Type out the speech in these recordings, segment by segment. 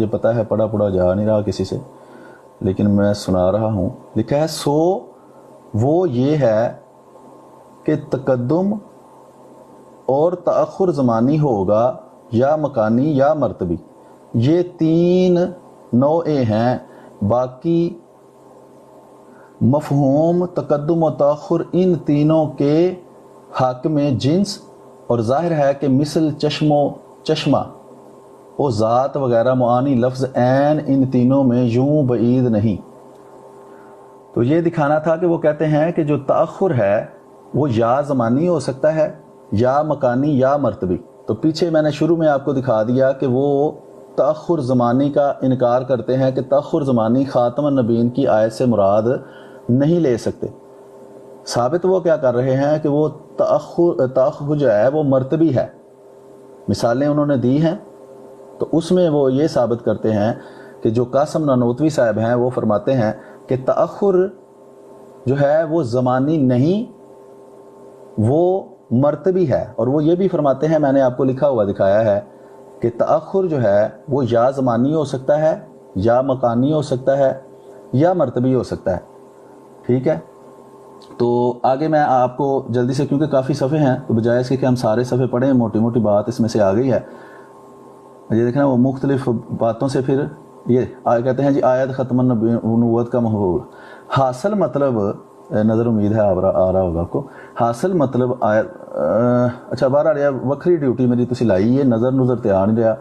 مجھے پتہ ہے پڑھا پڑھا جا نہیں رہا کسی سے، لیکن میں سنا رہا ہوں. لکھا ہے سو وہ یہ ہے کہ تقدم اور تأخر زمانی ہوگا یا مکانی یا مرتبی. یہ تین نوعیں ہیں. باقی مفہوم تقدم و تأخر ان تینوں کے حق میں جنس اور ظاہر ہے کہ مثل چشم و چشمہ و ذات وغیرہ معانی لفظ عین ان تینوں میں یوں بعید نہیں. تو یہ دکھانا تھا کہ وہ کہتے ہیں کہ جو تأخر ہے وہ یا زمانی ہو سکتا ہے یا مکانی یا مرتبی. تو پیچھے میں نے شروع میں آپ کو دکھا دیا کہ وہ تأخر زمانی کا انکار کرتے ہیں کہ تأخر زمانی خاتم النبیین کی آیت سے مراد نہیں لے سکتے. ثابت وہ کیا کر رہے ہیں کہ وہ تأخر جو ہے وہ مرتبی ہے. مثالیں انہوں نے دی ہیں تو اس میں وہ یہ ثابت کرتے ہیں کہ جو قاسم نانوتوی صاحب ہیں وہ فرماتے ہیں کہ تأخر جو ہے وہ زمانی نہیں، وہ مرتبی ہے. اور وہ یہ بھی فرماتے ہیں، میں نے آپ کو لکھا ہوا دکھایا ہے، کہ تأخر جو ہے وہ یا زمانی ہو سکتا ہے یا مکانی ہو سکتا ہے یا مرتبی ہو سکتا ہے. ٹھیک ہے، تو آگے میں آپ کو جلدی سے، کیونکہ کافی صفحے ہیں تو بجائے اس کے کہ ہم سارے صفحے پڑھیں، موٹی موٹی بات اس میں سے آ گئی ہے. یہ دیکھنا وہ مختلف باتوں سے پھر یہ کہتے ہیں جی آیت ختم النبوت کا محبول. حاصل مطلب نظر امید ہے آ رہا ہوگا آپ کو. حاصل مطلب آیت اچھا باہر آ وکری ڈیوٹی میری تسی لائی ہے، نظر تے آ نہیں رہا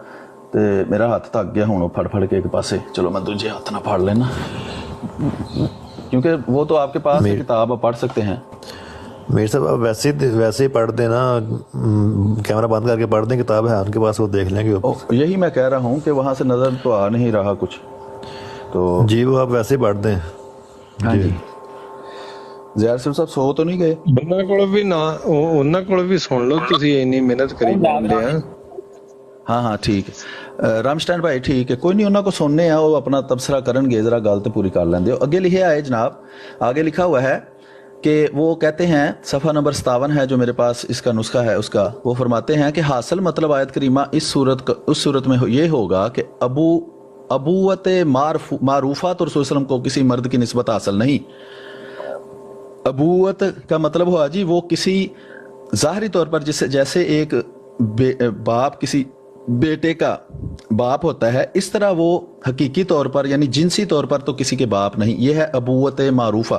تے میرا ہاتھ تھک گیا ہوں پھڑ کے ایک پاسے. چلو میں دوجے ہاتھ نہ پھاڑ لینا، کیونکہ وہ تو آپ کے پاس کتاب آپ پڑھ سکتے ہیں. میر صاحب آپ ویسے ہی پڑھ دیں نا، کیمرہ بند کر کے پڑھ دیں، کتاب ہے ان کے پاس، وہ دیکھ لیں گے. یہی میں کہہ رہا ہوں کہ وہاں سے نظر تو آ نہیں رہا کچھ، تو جی وہ آپ ویسے ہی پڑھ دیں. ہاں جی. زیار صاحب سو تو نہیں گئے؟ ਉਹਨਾਂ ਕੋਲ ਵੀ ਨਾ ਉਹਨਾਂ ਕੋਲ ਵੀ ਸੁਣ ਲਓ ਤੁਸੀਂ, ਇੰਨੀ ਮਿਹਨਤ ਕਰੀ ਜਾਂਦੇ ਆ. ہاں ہاں ٹھیک ہے رامسٹین بھائی، ٹھیک ہے کوئی نہیں، انہوں کو سننے ہیں، وہ اپنا تبصرہ کرن گے، ذرا گل تو پوری کر لیں دے. اگے لکھے آئے جناب، آگے لکھا ہوا ہے کہ وہ کہتے ہیں صفحہ نمبر 57 ہے جو میرے پاس اس کا نسخہ ہے اس کا، وہ فرماتے ہیں کہ حاصل مطلب آیت کریمہ اس صورت میں یہ ہوگا کہ ابوت معروفہ تو رسول وسلم کو کسی مرد کی نسبت حاصل نہیں. ابوت کا مطلب ہوا جی وہ کسی ظاہری طور پر جیسے ایک باپ کسی بیٹے کا باپ ہوتا ہے، اس طرح وہ حقیقی طور پر یعنی جنسی طور پر تو کسی کے باپ نہیں. یہ ہے ابوت معروفہ،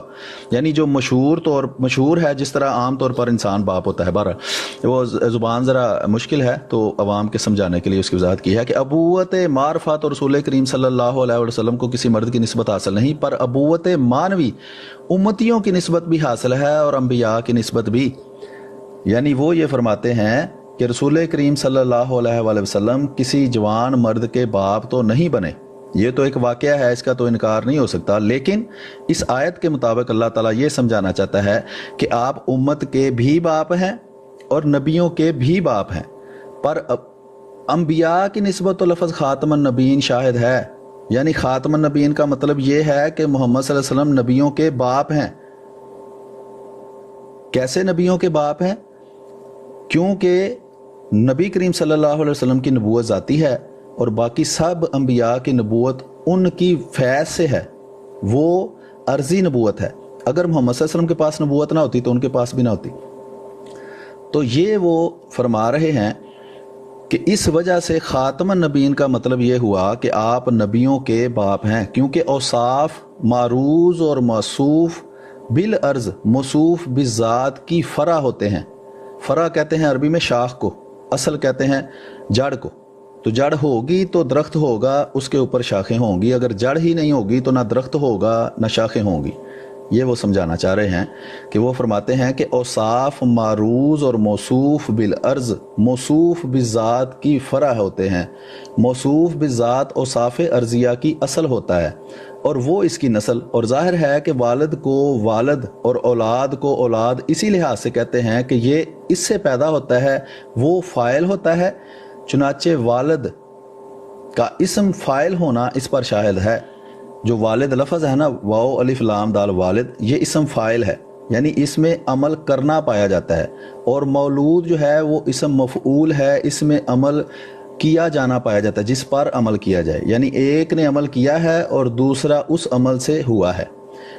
یعنی جو مشہور ہے، جس طرح عام طور پر انسان باپ ہوتا ہے. بہرحال وہ زبان ذرا مشکل ہے تو عوام کے سمجھانے کے لیے اس کی وضاحت کی ہے کہ ابوت معرفہ تو رسول کریم صلی اللہ علیہ وسلم کو کسی مرد کی نسبت حاصل نہیں، پر ابوت مانوی امتیوں کی نسبت بھی حاصل ہے اور انبیاء کی نسبت بھی. یعنی وہ یہ فرماتے ہیں کہ رسول کریم صلی اللہ علیہ وآلہ وسلم کسی جوان مرد کے باپ تو نہیں بنے. یہ تو ایک واقعہ ہے، اس کا تو انکار نہیں ہو سکتا، لیکن اس آیت کے مطابق اللہ تعالیٰ یہ سمجھانا چاہتا ہے کہ آپ امت کے بھی باپ ہیں اور نبیوں کے بھی باپ ہیں. پر انبیاء کی نسبت تو لفظ خاتم النبیین شاہد ہے. یعنی خاتم النبیین کا مطلب یہ ہے کہ محمد صلی اللہ علیہ وسلم نبیوں کے باپ ہیں. کیسے نبیوں کے باپ ہیں؟ کیونکہ نبی کریم صلی اللہ علیہ وسلم کی نبوت ذاتی ہے اور باقی سب انبیاء کی نبوت ان کی فیض سے ہے، وہ عرضی نبوت ہے. اگر محمد صلی اللہ علیہ وسلم کے پاس نبوت نہ ہوتی تو ان کے پاس بھی نہ ہوتی. تو یہ وہ فرما رہے ہیں کہ اس وجہ سے خاتم النبیین کا مطلب یہ ہوا کہ آپ نبیوں کے باپ ہیں، کیونکہ اوصاف معروض اور موصوف بالعرض موصوف بالذات کی فرع ہوتے ہیں. فرع کہتے ہیں عربی میں شاخ کو، اصل کہتے ہیں جڑ کو. تو جڑ ہوگی تو درخت ہوگا، اس کے اوپر شاخیں ہوں گی. اگر جڑ ہی نہیں ہوگی تو نہ درخت ہوگا نہ شاخیں ہوں گی. یہ وہ سمجھانا چاہ رہے ہیں کہ وہ فرماتے ہیں کہ اوصاف معروض اور موصوف بالعرض موصوف بالذات کی فرع ہوتے ہیں. موصوف بالذات اوصاف عرضیہ کی اصل ہوتا ہے اور وہ اس کی نسل. اور ظاہر ہے کہ والد کو والد اور اولاد کو اولاد اسی لحاظ سے کہتے ہیں کہ یہ اس سے پیدا ہوتا ہے، وہ فاعل ہوتا ہے. چنانچہ والد کا اسم فاعل ہونا اس پر شاہد ہے. جو والد لفظ ہے نا، واو الف لام دال والد، یہ اسم فاعل ہے، یعنی اس میں عمل کرنا پایا جاتا ہے. اور مولود جو ہے وہ اسم مفعول ہے، اس میں عمل کیا جانا پایا جاتا ہے، جس پر عمل کیا جائے، یعنی ایک نے عمل کیا ہے اور دوسرا اس عمل سے ہوا ہے۔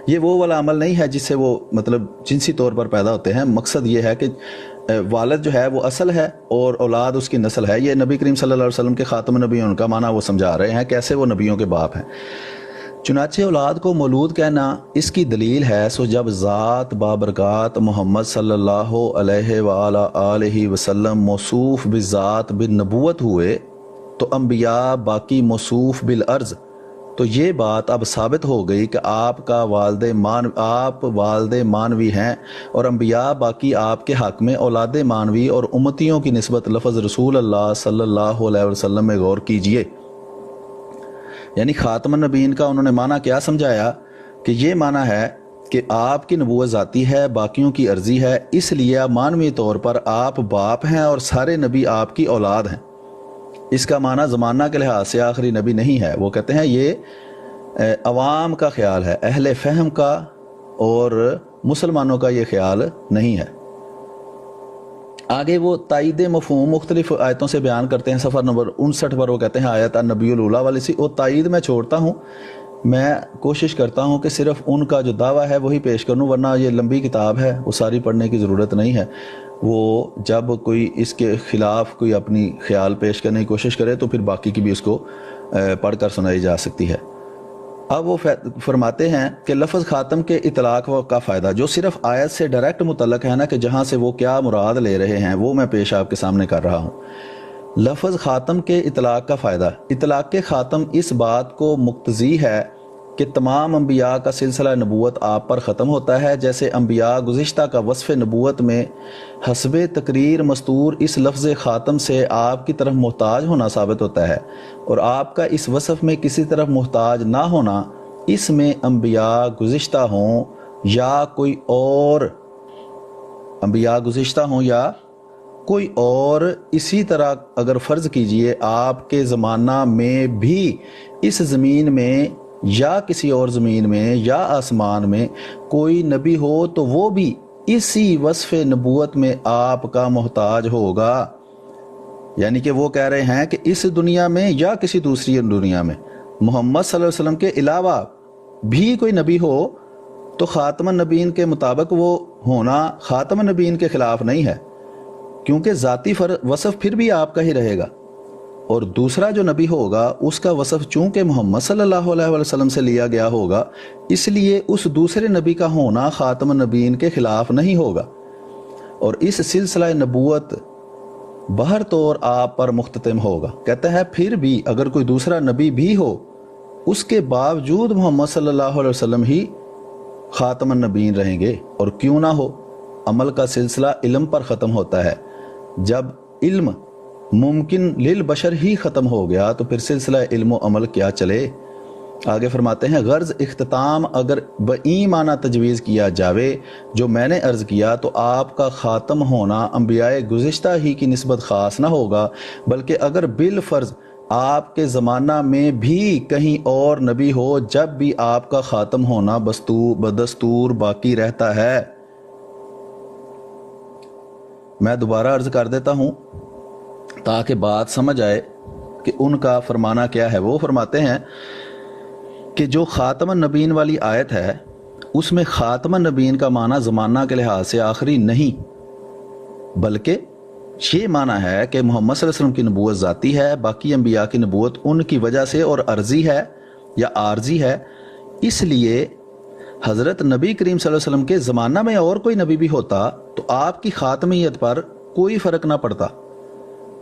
یہ وہ والا عمل نہیں ہے جس سے وہ مطلب جنسی طور پر پیدا ہوتے ہیں۔ مقصد یہ ہے کہ والد جو ہے وہ اصل ہے اور اولاد اس کی نسل ہے۔ یہ نبی کریم صلی اللہ علیہ وسلم کے خاتم نبیوں، ان کا معنی وہ سمجھا رہے ہیں کیسے وہ نبیوں کے باپ ہیں۔ چنانچہ اولاد کو مولود کہنا اس کی دلیل ہے، سو جب ذات بابرکات محمد صلی اللہ علیہ وآلہ آلہ وسلم موصوف بذات بالنبوت ہوئے تو انبیاء باقی موصوف بالعرض، تو یہ بات اب ثابت ہو گئی کہ آپ والد مانوی ہیں اور انبیاء باقی آپ کے حق میں اولاد مانوی اور امتیوں کی نسبت لفظ رسول اللہ صلی اللہ علیہ وسلم میں غور کیجئے۔ یعنی خاتم النبیین کا انہوں نے معنی کیا سمجھایا کہ یہ معنی ہے کہ آپ کی نبوت ذاتی ہے، باقیوں کی عرضی ہے، اس لیے مانوی طور پر آپ باپ ہیں اور سارے نبی آپ کی اولاد ہیں۔ اس کا معنی زمانہ کے لحاظ سے آخری نبی نہیں ہے۔ وہ کہتے ہیں یہ عوام کا خیال ہے، اہل فہم کا اور مسلمانوں کا یہ خیال نہیں ہے۔ آگے وہ تائید مفہوم مختلف آیتوں سے بیان کرتے ہیں۔ صفحہ نمبر 59 پر وہ کہتے ہیں آیت النبی الاولیٰ والی سی، وہ تائید میں چھوڑتا ہوں، میں کوشش کرتا ہوں کہ صرف ان کا جو دعویٰ ہے وہی پیش کروں، ورنہ یہ لمبی کتاب ہے، وہ ساری پڑھنے کی ضرورت نہیں ہے۔ وہ جب کوئی اس کے خلاف کوئی اپنی خیال پیش کرنے کی کوشش کرے تو پھر باقی کی بھی اس کو پڑھ کر سنائی جا سکتی ہے۔ اب وہ فرماتے ہیں کہ لفظ خاتم کے اطلاق کا فائدہ جو صرف آیت سے ڈائریکٹ متعلق ہے نا، کہ جہاں سے وہ کیا مراد لے رہے ہیں وہ میں پیش آپ کے سامنے کر رہا ہوں۔ لفظ خاتم کے اطلاق کا فائدہ، اطلاق کے خاتم اس بات کو مقتضی ہے کہ تمام انبیاء کا سلسلہ نبوت آپ پر ختم ہوتا ہے، جیسے انبیاء گزشتہ کا وصف نبوت میں حسب تقریر مستور اس لفظ خاتم سے آپ کی طرف محتاج ہونا ثابت ہوتا ہے، اور آپ کا اس وصف میں کسی طرف محتاج نہ ہونا، اس میں انبیاء گزشتہ ہوں یا کوئی اور اسی طرح اگر فرض کیجئے آپ کے زمانہ میں بھی اس زمین میں یا کسی اور زمین میں یا آسمان میں کوئی نبی ہو تو وہ بھی اسی وصف نبوت میں آپ کا محتاج ہوگا۔ یعنی کہ وہ کہہ رہے ہیں کہ اس دنیا میں یا کسی دوسری دنیا میں محمد صلی اللہ علیہ وسلم کے علاوہ بھی کوئی نبی ہو تو خاتم النبیین کے مطابق وہ ہونا خاتم النبیین کے خلاف نہیں ہے، کیونکہ ذاتی وصف پھر بھی آپ کا ہی رہے گا، اور دوسرا جو نبی ہوگا اس کا وصف چونکہ محمد صلی اللہ علیہ وسلم سے لیا گیا ہوگا، اس لیے اس دوسرے نبی کا ہونا خاتم النبیین کے خلاف نہیں ہوگا، اور اس سلسلہ نبوت بہر طور آپ پر مختتم ہوگا۔ کہتے ہیں پھر بھی اگر کوئی دوسرا نبی بھی ہو اس کے باوجود محمد صلی اللہ علیہ وسلم ہی خاتم النبیین رہیں گے، اور کیوں نہ ہو، عمل کا سلسلہ علم پر ختم ہوتا ہے۔ جب علم ممکن للبشر ہی ختم ہو گیا تو پھر سلسلہ علم و عمل کیا چلے۔ آگے فرماتے ہیں غرض اختتام اگر بئی معنی تجویز کیا جاوے جو میں نے عرض کیا تو آپ کا خاتم ہونا انبیاء گزشتہ ہی کی نسبت خاص نہ ہوگا، بلکہ اگر بالفرض آپ کے زمانہ میں بھی کہیں اور نبی ہو جب بھی آپ کا خاتم ہونا بدستور باقی رہتا ہے۔ میں دوبارہ عرض کر دیتا ہوں تاکہ بات سمجھ آئے کہ ان کا فرمانا کیا ہے۔ وہ فرماتے ہیں کہ جو خاتم النبیین والی آیت ہے اس میں خاتم النبیین کا معنی زمانہ کے لحاظ سے آخری نہیں، بلکہ یہ معنی ہے کہ محمد صلی اللہ علیہ وسلم کی نبوت ذاتی ہے، باقی انبیاء کی نبوت ان کی وجہ سے اور عرضی ہے یا عارضی ہے، اس لیے حضرت نبی کریم صلی اللہ علیہ وسلم کے زمانہ میں اور کوئی نبی بھی ہوتا تو آپ کی خاتمیت پر کوئی فرق نہ پڑتا،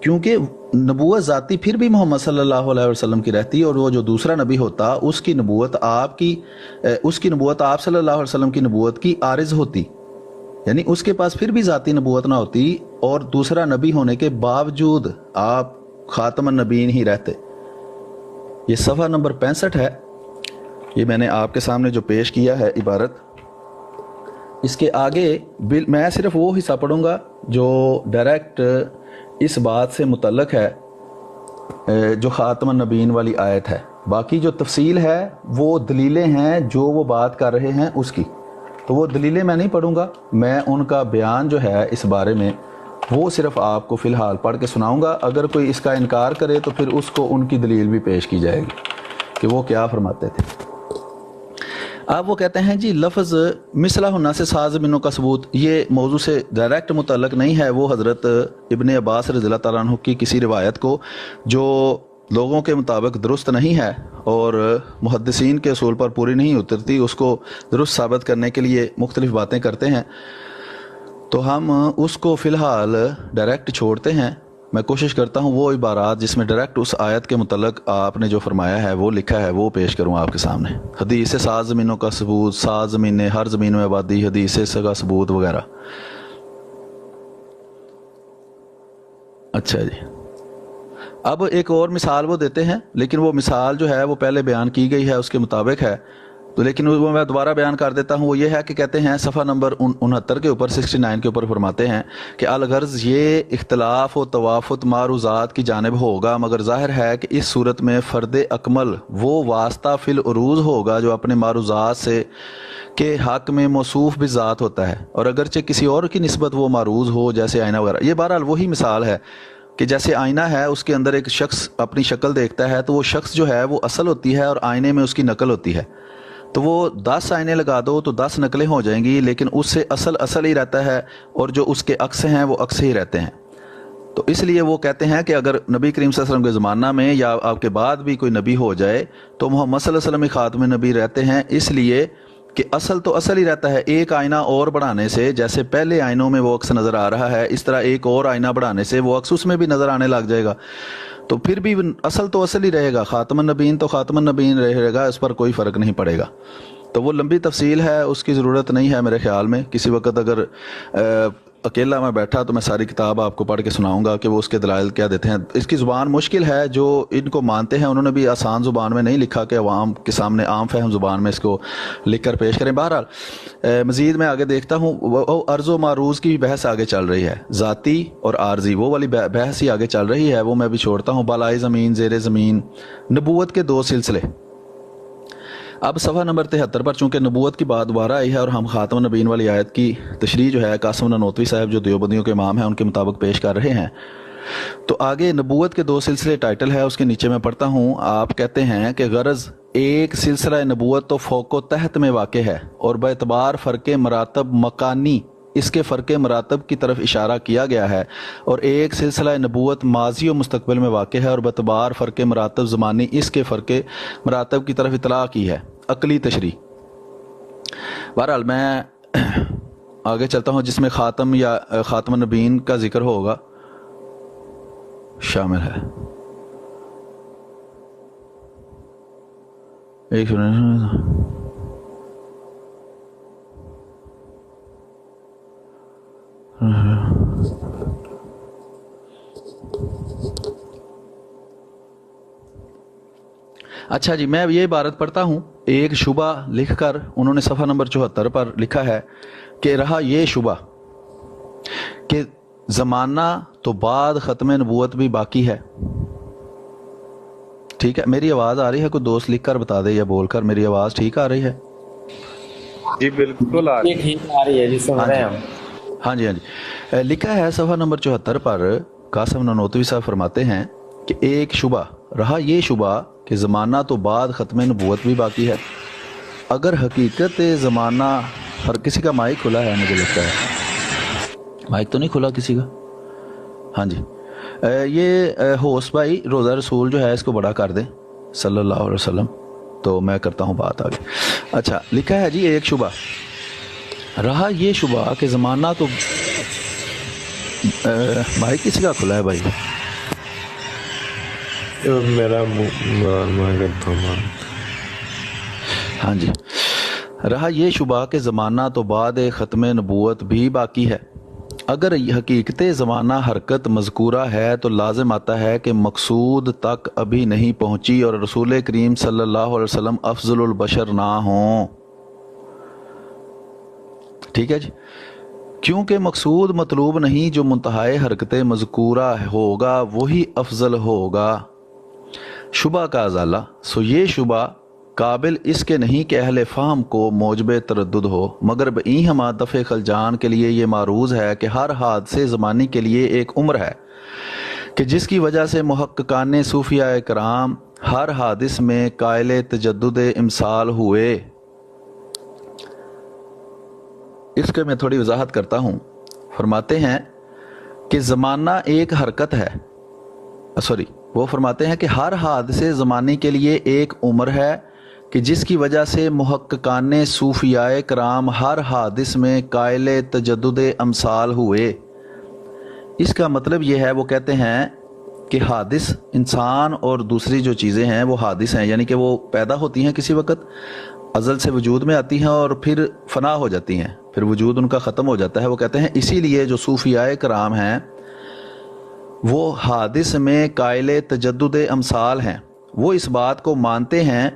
کیونکہ نبوت ذاتی پھر بھی محمد صلی اللہ علیہ وسلم کی رہتی، اور وہ جو دوسرا نبی ہوتا اس کی نبوت آپ صلی اللہ علیہ وسلم کی نبوت کی عارض ہوتی، یعنی اس کے پاس پھر بھی ذاتی نبوت نہ ہوتی اور دوسرا نبی ہونے کے باوجود آپ خاتم النبیین ہی رہتے۔ یہ صفحہ نمبر 65 ہے، یہ میں نے آپ کے سامنے جو پیش کیا ہے عبارت، اس کے آگے میں صرف وہ حصہ پڑھوں گا جو ڈائریکٹ اس بات سے متعلق ہے جو خاتم النبیین والی آیت ہے، باقی جو تفصیل ہے وہ دلیلیں ہیں جو وہ بات کر رہے ہیں اس کی، تو وہ دلیلیں میں نہیں پڑھوں گا، میں ان کا بیان جو ہے اس بارے میں وہ صرف آپ کو فی الحال پڑھ کے سناؤں گا. اگر کوئی اس کا انکار کرے تو پھر اس کو ان کی دلیل بھی پیش کی جائے گی کہ وہ کیا فرماتے تھے. اب وہ کہتے ہیں جی لفظ مثلہ ہونا سے ساز زمینوں کا ثبوت یہ موضوع سے ڈائریکٹ متعلق نہیں ہے. وہ حضرت ابن عباس رضی اللہ تعالیٰ عنہ کی کسی روایت کو جو لوگوں کے مطابق درست نہیں ہے اور محدثین کے اصول پر پوری نہیں اترتی, اس کو درست ثابت کرنے کے لیے مختلف باتیں کرتے ہیں, تو ہم اس کو فی الحال ڈائریکٹ چھوڑتے ہیں. میں کوشش کرتا ہوں وہ عبارات جس میں ڈائریکٹ اس آیت کے متعلق آپ نے جو فرمایا ہے وہ لکھا ہے وہ پیش کروں آپ کے سامنے. حدیث سات زمینوں کا ثبوت, سات زمینیں ہر زمین میں آبادی, حدیث کا ثبوت وغیرہ. اچھا جی, اب ایک اور مثال وہ دیتے ہیں, لیکن وہ مثال جو ہے وہ پہلے بیان کی گئی ہے اس کے مطابق ہے, تو لیکن وہ میں دوبارہ بیان کر دیتا ہوں. وہ یہ ہے کہ کہتے ہیں صفحہ نمبر 69 کے اوپر 69 کے اوپر فرماتے ہیں کہ الغرض یہ اختلاف و توافت معروضات کی جانب ہوگا, مگر ظاہر ہے کہ اس صورت میں فرد اکمل وہ واسطہ فی العروض ہوگا جو اپنے معروضات سے کے حق میں موصوف بھی ذات ہوتا ہے, اور اگرچہ کسی اور کی نسبت وہ معروض ہو جیسے آئینہ وغیرہ. یہ بہرحال وہی مثال ہے کہ جیسے آئینہ ہے, اس کے اندر ایک شخص اپنی شکل دیکھتا ہے تو وہ شخص جو ہے وہ اصل ہوتی ہے اور آئینے میں اس کی نقل ہوتی ہے. تو وہ 10 آئینے لگا دو تو 10 نقلیں ہو جائیں گی, لیکن اس سے اصل ہی رہتا ہے اور جو اس کے عکس ہیں وہ عکس ہی رہتے ہیں. تو اس لیے وہ کہتے ہیں کہ اگر نبی کریم صلی اللہ علیہ وسلم کے زمانہ میں یا آپ کے بعد بھی کوئی نبی ہو جائے تو محمد صلی اللہ علیہ وسلم خاتم نبی رہتے ہیں, اس لیے کہ اصل ہی رہتا ہے. ایک آئینہ اور بڑھانے سے جیسے پہلے آئینوں میں وہ عکس نظر آ رہا ہے, اس طرح ایک اور آئینہ بڑھانے سے وہ عکس اس میں بھی نظر آنے لگ جائے گا, تو پھر بھی اصل ہی رہے گا. خاتم النبیین تو خاتم النبیین رہے گا, اس پر کوئی فرق نہیں پڑے گا. تو وہ لمبی تفصیل ہے, اس کی ضرورت نہیں ہے میرے خیال میں. کسی وقت اگر اکیلا میں بیٹھا تو میں ساری کتاب آپ کو پڑھ کے سناؤں گا کہ وہ اس کے دلائل کیا دیتے ہیں. اس کی زبان مشکل ہے, جو ان کو مانتے ہیں انہوں نے بھی آسان زبان میں نہیں لکھا کہ عوام کے سامنے عام فہم زبان میں اس کو لکھ کر پیش کریں. بہرحال مزید میں آگے دیکھتا ہوں, عرض و معروض کی بحث آگے چل رہی ہے, ذاتی اور عارضی وہ والی بحث ہی آگے چل رہی ہے, وہ میں بھی چھوڑتا ہوں. بالائے زمین زیر زمین, نبوت کے 2 سلسلے. اب صفحہ نمبر 73 پر چونکہ نبوت کی بات دوبارہ آئی ہے اور ہم خاتم النبیین والی آیت کی تشریح جو ہے قاسم نانوتوی صاحب جو دیوبندیوں کے امام ہیں ان کے مطابق پیش کر رہے ہیں, تو آگے نبوت کے 2 سلسلے ٹائٹل ہے, اس کے نیچے میں پڑھتا ہوں. آپ کہتے ہیں کہ غرض ایک سلسلہ نبوت تو فوق و تحت میں واقع ہے اور باعتبار فرق مراتب مکانی اس کے فرق مراتب کی طرف اشارہ کیا گیا ہے, اور ایک سلسلہ نبوت ماضی و مستقبل میں واقع ہے اور باعتبار فرق مراتب زمانی اس کے فرق مراتب کی طرف اطلاع کی ہے. عقلی تشریح. بہرحال میں آگے چلتا ہوں, جس میں خاتم یا خاتم النبیین کا ذکر ہوگا شامل ہے. ایک اچھا جی, میں یہ عبارت پڑھتا ہوں. ایک شبہ لکھ کر انہوں نے صفحہ نمبر 74 پر لکھا ہے کہ رہا یہ شبہ کہ زمانہ تو بعد ختم نبوت بھی باقی ہے. ٹھیک ہے, میری آواز آ رہی ہے؟ کوئی دوست لکھ کر بتا دے یا بول کر. میری آواز ٹھیک آ رہی ہے؟ جی بالکل آ رہی ہے, ٹھیک آ رہی ہے جی, سن رہے ہیں ہم. ہاں جی لکھا ہے صفحہ نمبر 74 پر. قاسم نانوتوی صاحب فرماتے ہیں کہ ایک شبہ رہا یہ شبہ کہ زمانہ تو بعد ختم نبوت بھی باقی ہے. اگر حقیقت زمانہ, ہر کسی کا مائک کھلا ہے مجھے لگتا ہے, مائک تو نہیں کھلا کسی کا؟ ہاں جی, یہ ہوسٹ بھائی روزہ رسول جو ہے اس کو بڑا کر دیں صلی اللہ علیہ وسلم, تو میں کرتا ہوں بات آگے. اچھا, لکھا ہے جی ایک شبہ رہا یہ شبہ کہ زمانہ تو مائک کسی کا کھلا ہے بھائی؟ میرا ہاں جی, رہا یہ شبہ کہ زمانہ تو بعد ختم نبوت بھی باقی ہے. اگر حقیقت زمانہ حرکت مذکورہ ہے تو لازم آتا ہے کہ مقصود تک ابھی نہیں پہنچی اور رسول کریم صلی اللہ علیہ وسلم افضل البشر نہ ہوں. ٹھیک ہے جی, کیونکہ مقصود مطلوب نہیں, جو منتہائے حرکت مذکورہ ہوگا وہی افضل ہوگا. شبہ کا ازالہ, سو یہ شبہ قابل اس کے نہیں کہ اہل فہم کو موجب تردد ہو، مگر بئی ہما دفع خلجان کے لیے یہ معروض ہے کہ ہر حادثے زمانی کے لیے ایک عمر ہے کہ جس کی وجہ سے محققان صوفیاء کرام ہر حادث میں قائل تجدد امثال ہوئے۔ اس کے میں تھوڑی وضاحت کرتا ہوں۔ فرماتے ہیں کہ زمانہ ایک حرکت ہے، وہ فرماتے ہیں کہ ہر حادثے زمانے کے لیے ایک عمر ہے کہ جس کی وجہ سے محققان صوفیاء کرام ہر حادث میں قائل تجدد امثال ہوئے۔ اس کا مطلب یہ ہے، وہ کہتے ہیں کہ حادث انسان اور دوسری جو چیزیں ہیں وہ حادث ہیں، یعنی کہ وہ پیدا ہوتی ہیں کسی وقت، ازل سے وجود میں آتی ہیں اور پھر فنا ہو جاتی ہیں، پھر وجود ان کا ختم ہو جاتا ہے۔ وہ کہتے ہیں اسی لیے جو صوفیاء کرام ہیں وہ حادث میں قائل تجدد امثال ہیں۔ وہ اس بات کو مانتے ہیں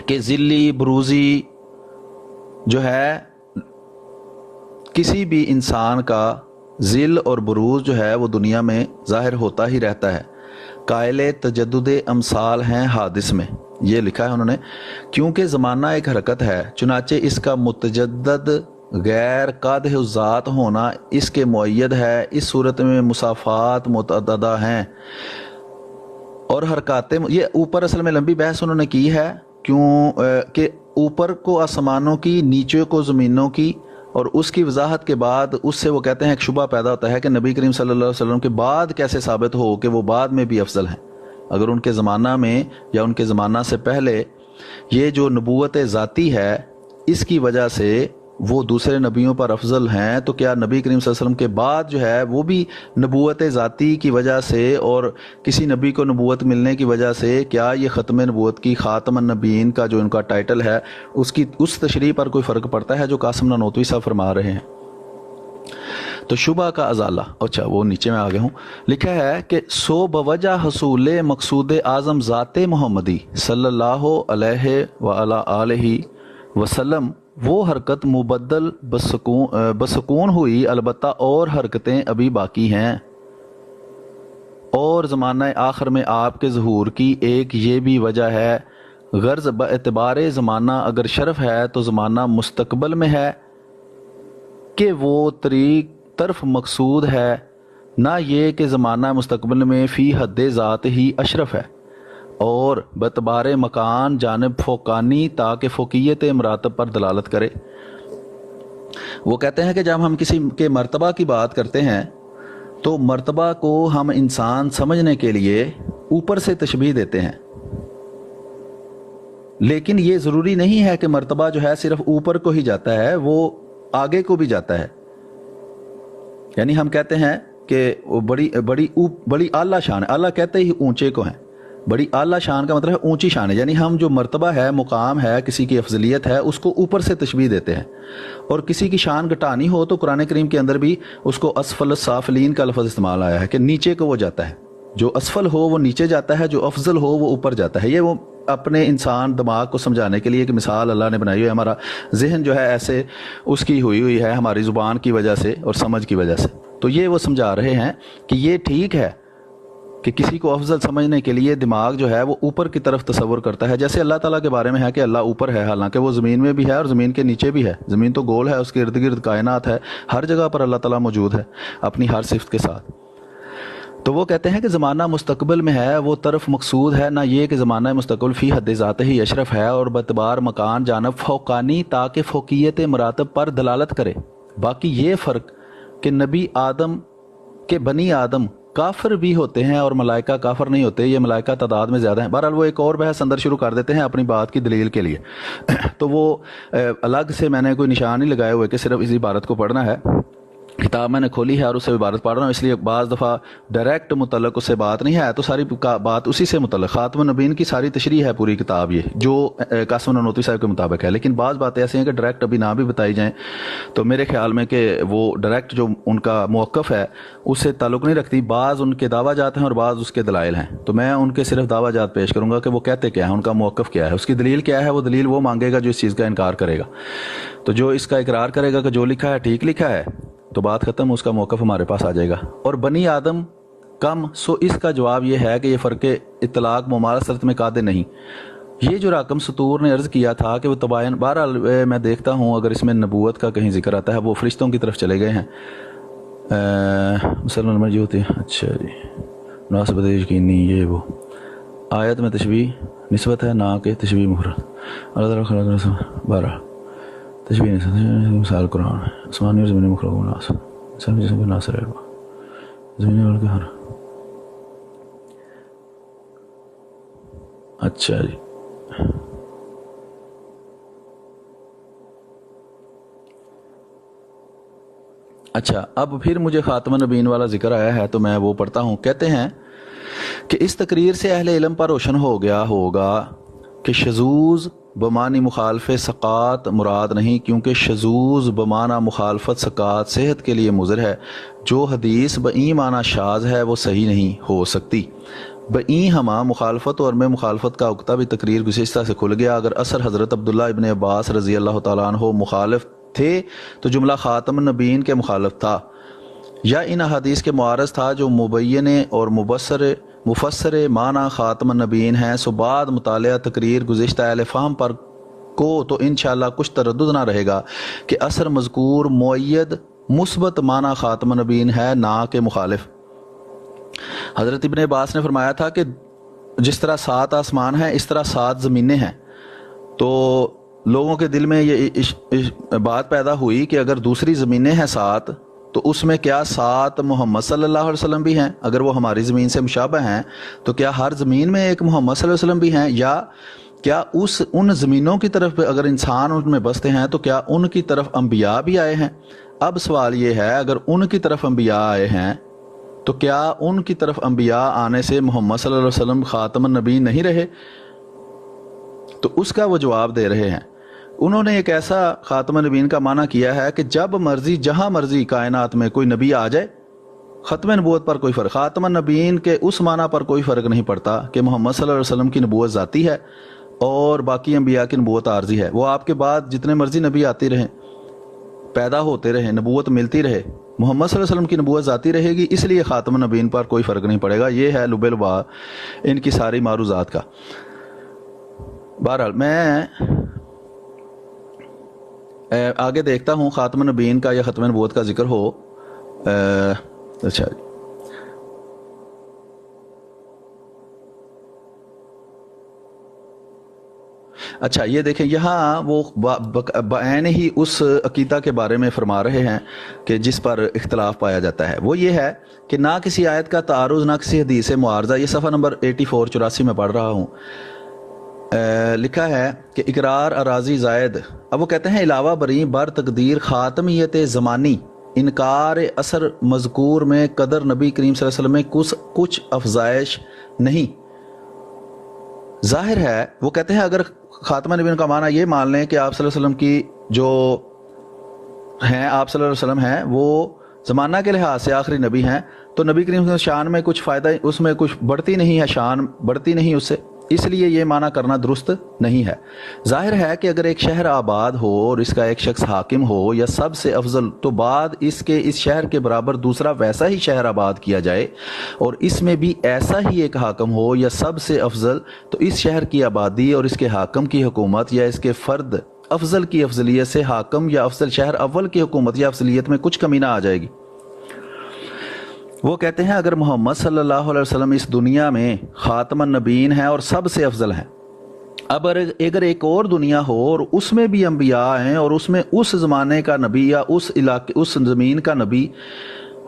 کہ ذلی بروزی جو ہے کسی بھی انسان کا ذل اور بروز جو ہے وہ دنیا میں ظاہر ہوتا ہی رہتا ہے، قائل تجدد امثال ہیں حادث میں۔ یہ لکھا ہے انہوں نے، کیونکہ زمانہ ایک حرکت ہے، چنانچہ اس کا متجدد غیر قادح الذات ہونا اس کے معید ہے۔ اس صورت میں مسافات متعددہ ہیں اور حرکات، یہ اوپر اصل میں لمبی بحث انہوں نے کی ہے، کیوں کہ اوپر کو آسمانوں کی، نیچے کو زمینوں کی، اور اس کی وضاحت کے بعد اس سے وہ کہتے ہیں ایک شبہ پیدا ہوتا ہے کہ نبی کریم صلی اللہ علیہ وسلم کے بعد کیسے ثابت ہو کہ وہ بعد میں بھی افضل ہیں، اگر ان کے زمانہ میں یا ان کے زمانہ سے پہلے یہ جو نبوت ذاتی ہے اس کی وجہ سے وہ دوسرے نبیوں پر افضل ہیں، تو کیا نبی کریم صلی اللہ علیہ وسلم کے بعد جو ہے وہ بھی نبوت ذاتی کی وجہ سے اور کسی نبی کو نبوت ملنے کی وجہ سے کیا یہ ختم نبوت کی خاتم النبیین کا جو ان کا ٹائٹل ہے اس تشریح پر کوئی فرق پڑتا ہے جو قاسم نانوتوی صاحب فرما رہے ہیں؟ تو شبہ کا ازالہ، اچھا وہ نیچے میں آگے ہوں، لکھا ہے کہ سو بوجہ حصول مقصود اعظم ذات محمدی صلی اللہ علیہ وآلہ آلہ وسلم وہ حرکت مبدل بسکون ہوئی، البتہ اور حرکتیں ابھی باقی ہیں، اور زمانہ آخر میں آپ کے ظہور کی ایک یہ بھی وجہ ہے، غرض باعتبار زمانہ اگر شرف ہے تو زمانہ مستقبل میں ہے کہ وہ طرف مقصود ہے، نہ یہ کہ زمانہ مستقبل میں فی حد ذات ہی اشرف ہے، اور بتبار مکان جانب فوقانی تاکہ فوقیت مراتب پر دلالت کرے۔ وہ کہتے ہیں کہ جب ہم کسی کے مرتبہ کی بات کرتے ہیں تو مرتبہ کو ہم انسان سمجھنے کے لیے اوپر سے تشبیہ دیتے ہیں، لیکن یہ ضروری نہیں ہے کہ مرتبہ جو ہے صرف اوپر کو ہی جاتا ہے، وہ آگے کو بھی جاتا ہے۔ یعنی ہم کہتے ہیں کہ وہ بڑی اعلیٰ شان ہے، اعلیٰ کہتے ہی اونچے کو ہیں، بڑی اعلیٰ شان کا مطلب ہے اونچی شان ہے، یعنی ہم جو مرتبہ ہے، مقام ہے، کسی کی افضلیت ہے، اس کو اوپر سے تشبیہ دیتے ہیں۔ اور کسی کی شان گھٹانی ہو تو قرآن کریم کے اندر بھی اس کو اسفل السافلین کا لفظ استعمال آیا ہے کہ نیچے کو وہ جاتا ہے، جو اسفل ہو وہ نیچے جاتا ہے، جو افضل ہو وہ اوپر جاتا ہے۔ یہ وہ اپنے انسان دماغ کو سمجھانے کے لیے کہ مثال اللہ نے بنائی ہوئی ہے، ہمارا ذہن جو ہے ایسے اس کی ہوئی ہے ہماری زبان کی وجہ سے اور سمجھ کی وجہ سے، تو یہ وہ سمجھا رہے ہیں کہ یہ ٹھیک ہے کہ کسی کو افضل سمجھنے کے لیے دماغ جو ہے وہ اوپر کی طرف تصور کرتا ہے، جیسے اللہ تعالیٰ کے بارے میں ہے کہ اللہ اوپر ہے، حالانکہ وہ زمین میں بھی ہے اور زمین کے نیچے بھی ہے، زمین تو گول ہے، اس کے ارد گرد کائنات ہے، ہر جگہ پر اللہ تعالیٰ موجود ہے اپنی ہر صفت کے ساتھ۔ تو وہ کہتے ہیں کہ زمانہ مستقبل میں ہے، وہ طرف مقصود ہے، نہ یہ کہ زمانہ مستقبل فی حد ذات ہی اشرف ہے اور بتبار مکان جانب فوقانی تاکہ فوقیت مراتب پر دلالت کرے۔ باقی یہ فرق کہ نبی آدم کے بنی آدم کافر بھی ہوتے ہیں اور ملائکہ کافر نہیں ہوتے، یہ ملائکہ تعداد میں زیادہ ہیں۔ بہرحال وہ ایک اور بحث اندر شروع کر دیتے ہیں اپنی بات کی دلیل کے لیے، تو وہ الگ سے میں نے کوئی نشان نہیں لگائے ہوئے کہ صرف اس عبارت کو پڑھنا ہے، کتاب میں نے کھولی ہے اور اس سے عبارت پڑھ رہا ہوں، اس لیے بعض دفعہ ڈائریکٹ متعلق اس سے بات نہیں ہے، تو ساری بات اسی سے متعلق خاتم النبیین کی ساری تشریح ہے پوری کتاب، یہ جو قاسم نانوتوی صاحب کے مطابق ہے، لیکن بعض باتیں ایسی ہیں کہ ڈائریکٹ ابھی نہ بھی بتائی جائیں تو میرے خیال میں کہ وہ ڈائریکٹ جو ان کا موقف ہے اس سے تعلق نہیں رکھتی، بعض ان کے دعویٰ جات ہیں اور بعض اس کے دلائل ہیں، تو میں ان کے صرف دعویٰ جات پیش کروں گا کہ وہ کہتے کیا ہیں، ان کا موقف کیا ہے، اس کی دلیل کیا ہے، وہ دلیل وہ مانگے گا جو اس چیز کا انکار کرے گا، تو جو اس کا اقرار کرے گا کہ جو لکھا ہے ٹھیک لکھا ہے تو بات ختم، اس کا موقف ہمارے پاس آ جائے گا۔ اور بنی آدم کم، سو اس کا جواب یہ ہے کہ یہ فرق اطلاق ممارست میں قادر نہیں، یہ جو راکم سطور نے عرض کیا تھا کہ وہ تباین، بہرحال میں دیکھتا ہوں اگر اس میں نبوت کا کہیں ذکر آتا ہے، وہ فرشتوں کی طرف چلے گئے ہیں مسلمان جو ہوتے ہیں. اچھا جی، مناسبت یقینی یہ وہ آیت میں تشبیہ نسبت ہے نہ کہ تشبیہ مفرد. اللہ تعالیٰ خلق بہرحال تشبیہ نسبت مثال قرآن آسمانی اور زمینی مخلوق ناس انسان جسم کو ناصر ہے زمینی والے ہر. اچھا جی، اچھا اب پھر مجھے خاتم النبیین والا ذکر آیا ہے تو میں وہ پڑھتا ہوں. کہتے ہیں کہ اس تقریر سے اہل علم پر روشن ہو گیا ہوگا کہ شذوذ بمعنی مخالف سقات مراد نہیں، کیونکہ شذوذ بمعنی مخالفت سقات صحت کے لیے مضر ہے. جو حدیث بئی معنی شاذ ہے وہ صحیح نہیں ہو سکتی. بئی ہما مخالفت اور میں مخالفت کا اکتا بھی تقریر گزشتہ سے کھل گیا. اگر اثر حضرت عبداللہ ابن عباس رضی اللہ تعالیٰ عنہ مخالف تھے تو جملہ خاتم النبیین کے مخالف تھا، یا ان احادیث کے معارض تھا جو مبین اور مفسر معنی خاتم النبیین ہیں. سو بعد مطالعہ تقریر گزشتہ اہل فہم پر کو تو انشاءاللہ کچھ تردد نہ رہے گا کہ اثر مذکور معید مثبت معنی خاتم النبیین ہے نہ کہ مخالف. حضرت ابن عباس نے فرمایا تھا کہ جس طرح 7 آسمان ہیں اس طرح 7 زمینیں ہیں. تو لوگوں کے دل میں یہ بات پیدا ہوئی کہ اگر دوسری زمینیں ہیں 7 تو اس میں کیا 7 محمد صلی اللہ علیہ وسلم بھی ہیں؟ اگر وہ ہماری زمین سے مشابہ ہیں تو کیا ہر زمین میں ایک محمد صلی اللہ علیہ وسلم بھی ہیں؟ یا کیا ان زمینوں کی طرف اگر انسان ان میں بستے ہیں تو کیا ان کی طرف انبیاء بھی آئے ہیں؟ اب سوال یہ ہے اگر ان کی طرف انبیاء آئے ہیں تو کیا ان کی طرف انبیاء آنے سے محمد صلی اللہ علیہ وسلم خاتم النبی نہیں رہے؟ تو اس کا وہ جواب دے رہے ہیں. انہوں نے ایک ایسا خاتم النبیین کا معنی کیا ہے کہ جب مرضی جہاں مرضی کائنات میں کوئی نبی آ جائے ختم نبوت پر کوئی فرق، خاتم النبیین کے اس معنی پر کوئی فرق نہیں پڑتا کہ محمد صلی اللہ علیہ وسلم کی نبوت ذاتی ہے اور باقی انبیاء کی نبوت عارضی ہے. وہ آپ کے بعد جتنے مرضی نبی آتے رہیں، پیدا ہوتے رہیں، نبوت ملتی رہے، محمد صلی اللہ علیہ وسلم کی نبوت ذاتی رہے گی، اس لیے خاتم النبیین پر کوئی فرق نہیں پڑے گا. یہ ہے لب لبا ان کی ساری معروضات کا. بہرحال میں آگے دیکھتا ہوں خاتم النبیین کا یا ختم نبوت کا ذکر ہو. اچھا جی، اچھا یہ دیکھیں یہاں وہ بعین ہی اس عقیدہ کے بارے میں فرما رہے ہیں کہ جس پر اختلاف پایا جاتا ہے. وہ یہ ہے کہ نہ کسی آیت کا تعارض نہ کسی حدیث سے معارضہ. یہ صفحہ نمبر 84 میں پڑھ رہا ہوں. لکھا ہے کہ اقرار اراضی زائد. اب وہ کہتے ہیں علاوہ بری بر تقدیر خاتمیت زمانی انکار اثر مذکور میں قدر نبی کریم صلی اللہ علیہ وسلم میں کچھ افزائش نہیں. ظاہر ہے وہ کہتے ہیں اگر خاتمہ نبیین کا معنی یہ مان لیں کہ آپ صلی اللہ علیہ وسلم کی جو ہیں آپ صلی اللہ علیہ وسلم ہیں وہ زمانہ کے لحاظ سے آخری نبی ہیں تو نبی کریم صلی اللہ علیہ وسلم شان میں کچھ فائدہ اس میں کچھ بڑھتی نہیں ہے، شان بڑھتی نہیں اس سے، اس لیے یہ معنی کرنا درست نہیں ہے. ظاہر ہے کہ اگر ایک شہر آباد ہو اور اس کا ایک شخص حاکم ہو یا سب سے افضل تو بعد اس کے اس شہر کے برابر دوسرا ویسا ہی شہر آباد کیا جائے اور اس میں بھی ایسا ہی ایک حاکم ہو یا سب سے افضل، تو اس شہر کی آبادی اور اس کے حاکم کی حکومت یا اس کے فرد افضل کی افضلیت سے حاکم یا افضل شہر اول کی حکومت یا افضلیت میں کچھ کمی نہ آ جائے گی. وہ کہتے ہیں اگر محمد صلی اللہ علیہ وسلم اس دنیا میں خاتم النبیین ہیں اور سب سے افضل ہیں، اب اگر ایک اور دنیا ہو اور اس میں بھی انبیاء ہیں اور اس میں اس زمانے کا نبی یا اس علاقے اس زمین کا نبی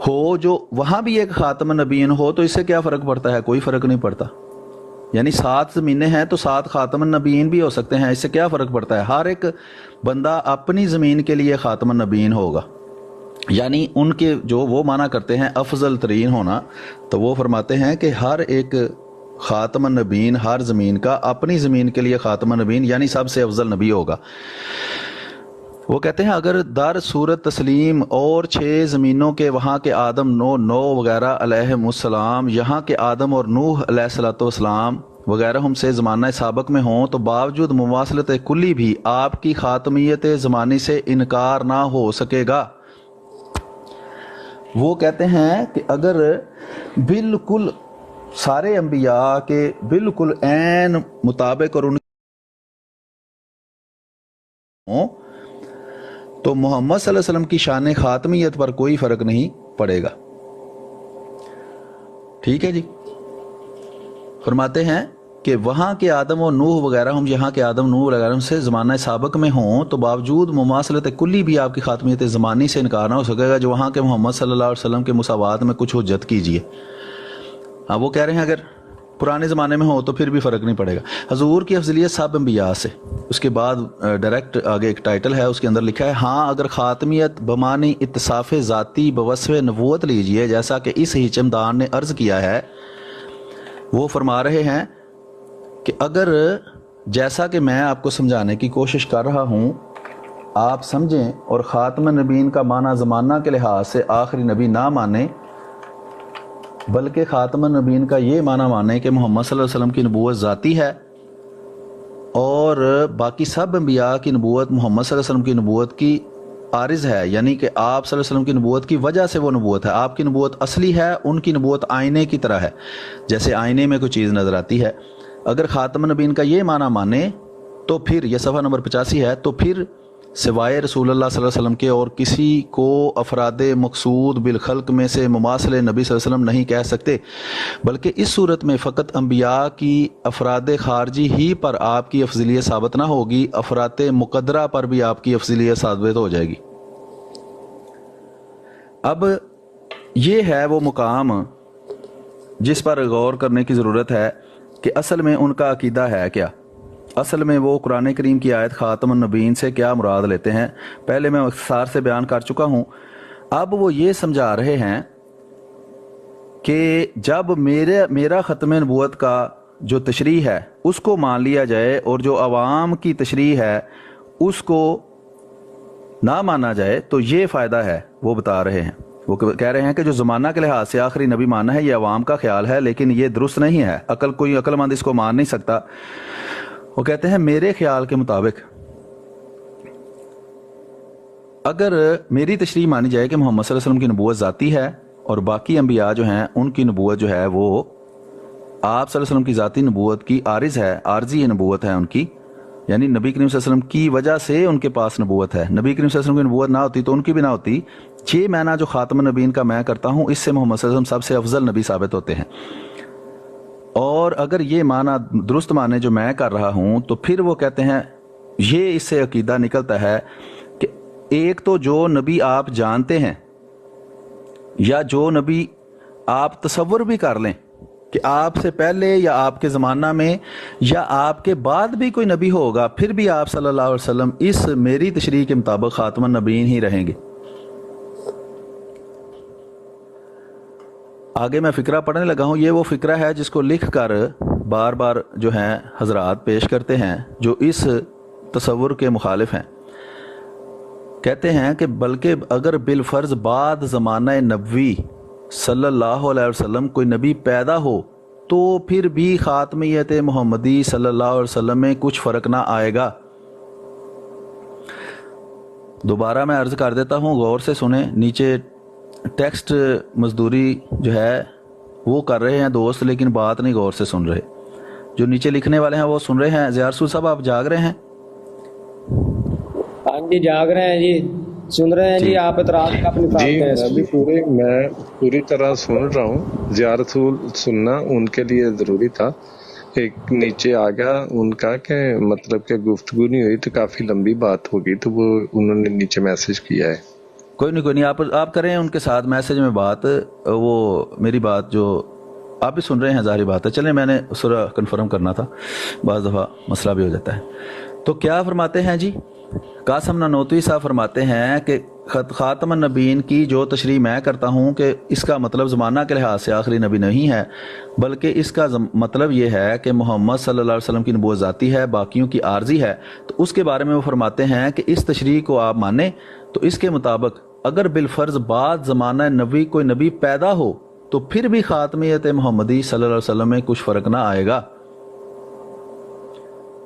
ہو جو وہاں بھی ایک خاتم النبیین ہو، تو اس سے کیا فرق پڑتا ہے؟ کوئی فرق نہیں پڑتا. یعنی 7 زمینیں ہیں تو 7 خاتم النبیین بھی ہو سکتے ہیں، اس سے کیا فرق پڑتا ہے؟ ہر ایک بندہ اپنی زمین کے لیے خاتم النبیین ہوگا. یعنی ان کے جو وہ معنی کرتے ہیں افضل ترین ہونا، تو وہ فرماتے ہیں کہ ہر ایک خاتم النبیین ہر زمین کا اپنی زمین کے لیے خاتم النبیین یعنی سب سے افضل نبی ہوگا. وہ کہتے ہیں اگر در صورت تسلیم اور 6 زمینوں کے وہاں کے آدم نو وغیرہ علیہم السلام یہاں کے آدم اور نوح علیہ الصلوۃ والسلام وغیرہ ہم سے زمانہ سابق میں ہوں تو باوجود مواصلت کلی بھی آپ کی خاتمیت زمانی سے انکار نہ ہو سکے گا. وہ کہتے ہیں کہ اگر بالکل سارے انبیاء کے بالکل عین مطابق اور ان ہوں تو محمد صلی اللہ علیہ وسلم کی شان خاتمیت پر کوئی فرق نہیں پڑے گا. ٹھیک ہے جی. فرماتے ہیں کہ وہاں کے آدم و نوح وغیرہ ہم یہاں کے آدم نوح وغیرہ سے زمانہ سابق میں ہوں تو باوجود مماثلت کلی بھی آپ کی خاتمیت زمانی سے انکار نہ ہو سکے گا جو وہاں کے محمد صلی اللہ علیہ وسلم کے مساوات میں کچھ حجت کیجیے. ہاں وہ کہہ رہے ہیں اگر پرانے زمانے میں ہو تو پھر بھی فرق نہیں پڑے گا. حضور کی افضلیت سب انبیاء سے. اس کے بعد ڈائریکٹ آگے ایک ٹائٹل ہے, اس کے اندر لکھا ہے ہاں اگر خاتمیت بمانی اتصاف ذاتی بوصف نبوت لیجئے جیسا کہ اس ہیچمدان نے عرض کیا ہے. وہ فرما رہے ہیں کہ اگر جیسا کہ میں آپ کو سمجھانے کی کوشش کر رہا ہوں آپ سمجھیں اور خاتم النبیین کا معنی زمانہ کے لحاظ سے آخری نبی نہ مانیں بلکہ خاتم النبیین کا یہ معنی مانیں کہ محمد صلی اللہ علیہ وسلم کی نبوت ذاتی ہے اور باقی سب انبیاء کی نبوت محمد صلی اللہ علیہ وسلم کی نبوت کی عارض ہے, یعنی کہ آپ صلی اللہ علیہ وسلم کی نبوت کی وجہ سے وہ نبوت ہے. آپ کی نبوت اصلی ہے, ان کی نبوت آئینے کی طرح ہے, جیسے آئینے میں کوئی چیز نظر آتی ہے. اگر خاتم النبیین کا یہ معنی مانے تو پھر یہ صفحہ نمبر 85 ہے, تو پھر سوائے رسول اللہ صلی اللہ علیہ وسلم کے اور کسی کو افراد مقصود بالخلق میں سے مماثل نبی صلی اللہ علیہ وسلم نہیں کہہ سکتے, بلکہ اس صورت میں فقط انبیاء کی افراد خارجی ہی پر آپ کی افضلیت ثابت نہ ہوگی, افراد مقدرہ پر بھی آپ کی افضلیت ثابت ہو جائے گی. اب یہ ہے وہ مقام جس پر غور کرنے کی ضرورت ہے کہ اصل میں ان کا عقیدہ ہے کیا. اصل میں وہ قرآن کریم کی آیت خاتم النبیین سے کیا مراد لیتے ہیں پہلے میں اختصار سے بیان کر چکا ہوں. اب وہ یہ سمجھا رہے ہیں کہ جب میرا ختم نبوت کا جو تشریح ہے اس کو مان لیا جائے اور جو عوام کی تشریح ہے اس کو نہ مانا جائے تو یہ فائدہ ہے. وہ بتا رہے ہیں, وہ کہہ رہے ہیں کہ جو زمانہ کے لحاظ سے آخری نبی ماننا ہے یہ عوام کا خیال ہے لیکن یہ درست نہیں ہے, کوئی عقل مند اس کو مان نہیں سکتا. وہ کہتے ہیں میرے خیال کے مطابق اگر میری تشریح مانی جائے کہ محمد صلی اللہ علیہ وسلم کی نبوت ذاتی ہے اور باقی انبیاء جو ہیں ان کی نبوت جو ہے وہ آپ صلی اللہ علیہ وسلم کی ذاتی نبوت کی عارض ہے, عارضی نبوت ہے ان کی, یعنی نبی کریم صلی اللہ علیہ وسلم کی وجہ سے ان کے پاس نبوت ہے. نبی کریم صلی اللہ علیہ وسلم کی نبوت نہ ہوتی تو ان کی بھی نہ ہوتی. یہ معنی جو خاتم النبیین کا میں کرتا ہوں اس سے محمد صلی اللہ علیہ وسلم سب سے افضل نبی ثابت ہوتے ہیں. اور اگر یہ معنی درست معنی جو میں کر رہا ہوں تو پھر وہ کہتے ہیں یہ اس سے عقیدہ نکلتا ہے کہ ایک تو جو نبی آپ جانتے ہیں یا جو نبی آپ تصور بھی کر لیں کہ آپ سے پہلے یا آپ کے زمانہ میں یا آپ کے بعد بھی کوئی نبی ہوگا پھر بھی آپ صلی اللہ علیہ وسلم اس میری تشریح کے مطابق خاتم النبیین ہی رہیں گے. آگے میں فقرہ پڑھنے لگا ہوں. یہ وہ فقرہ ہے جس کو لکھ کر بار بار جو ہیں حضرات پیش کرتے ہیں جو اس تصور کے مخالف ہیں. کہتے ہیں کہ بلکہ اگر بالفرض بعد زمانہ نبوی صلی اللہ علیہ وسلم کوئی نبی پیدا ہو تو پھر بھی خاتمیت محمدی صلی اللہ علیہ وسلم میں کچھ فرق نہ آئے گا. دوبارہ میں عرض کر دیتا ہوں, غور سے سنیں. نیچے ٹیکسٹ مزدوری جو ہے وہ کر رہے ہیں دوست لیکن بات نہیں غور سے سن رہے. جو نیچے لکھنے والے ہیں وہ سن رہے ہیں. زیار سود صاحب آپ جاگ رہے ہیں؟ ہاں جی جاگ رہے ہیں جی, سن رہے ہیں جی. آپ اعتراض کا اپنی جی میں پوری طرح سن رہا ہوں. زیارت سننا ان کے لیے ضروری تھا. ایک نیچے آ گیا ان کا کہ مطلب کہ گفتگو نہیں ہوئی تو کافی لمبی بات ہوگی تو وہ انہوں نے نیچے میسج کیا ہے. کوئی نہیں آپ کریں ان کے ساتھ میسج میں بات. وہ میری بات جو آپ بھی سن رہے ہیں ظاہری بات ہے. چلیں میں نے سورہ کنفرم کرنا تھا, بعض دفعہ مسئلہ بھی ہو جاتا ہے. تو کیا فرماتے ہیں جی قاسم نانوتوی صاحب فرماتے ہیں کہ خاتم النبیین کی جو تشریح میں کرتا ہوں کہ اس کا مطلب زمانہ کے لحاظ سے آخری نبی نہیں ہے بلکہ اس کا مطلب یہ ہے کہ محمد صلی اللہ علیہ وسلم کی نبوت ذاتی ہے, باقیوں کی عارضی ہے. تو اس کے بارے میں وہ فرماتے ہیں کہ اس تشریح کو آپ مانیں تو اس کے مطابق اگر بالفرض بعد زمانہ نبی کوئی نبی پیدا ہو تو پھر بھی خاتمیت محمدی صلی اللہ علیہ وسلم میں کچھ فرق نہ آئے گا.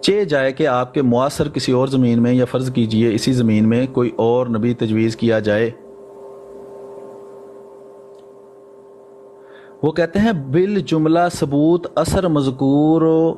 چہ جائے کہ آپ کے معاصر کسی اور زمین میں یا فرض کیجئے اسی زمین میں کوئی اور نبی تجویز کیا جائے. وہ کہتے ہیں بالجملہ ثبوت اثر مذکور